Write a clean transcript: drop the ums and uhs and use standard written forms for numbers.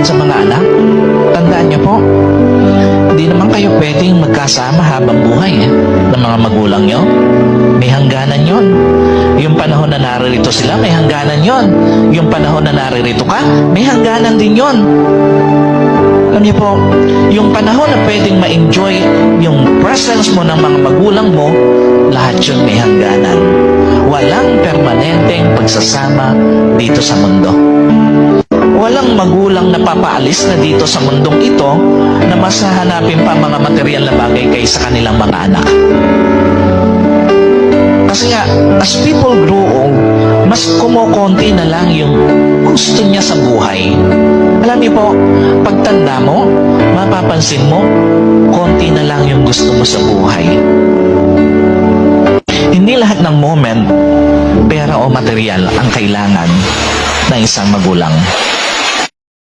sa mga anak. Tandaan niyo po, hindi naman kayo pwedeng magkasama habang buhay ng mga magulang niyo. May hangganan yon. Yung panahon na naririto sila, may hangganan yon. Yung panahon na naririto ka, may hangganan din yon. Alam niyo po, yung panahon na pwedeng ma-enjoy yung presence mo ng mga magulang mo, lahat yun may hangganan. Walang permanenteng pagsasama dito sa mundo. Walang magulang na papaalis na dito sa mundong ito na mas hahanapin pa mga material na bagay kaysa kanilang mga anak. Kasi nga, as people grow old, mas kumukonti na lang yung gusto niya sa buhay. Alam niyo po, pagtanda mo, mapapansin mo, konti na lang yung gusto mo sa buhay. Hindi lahat ng moment, pera o material ang kailangan ng isang magulang.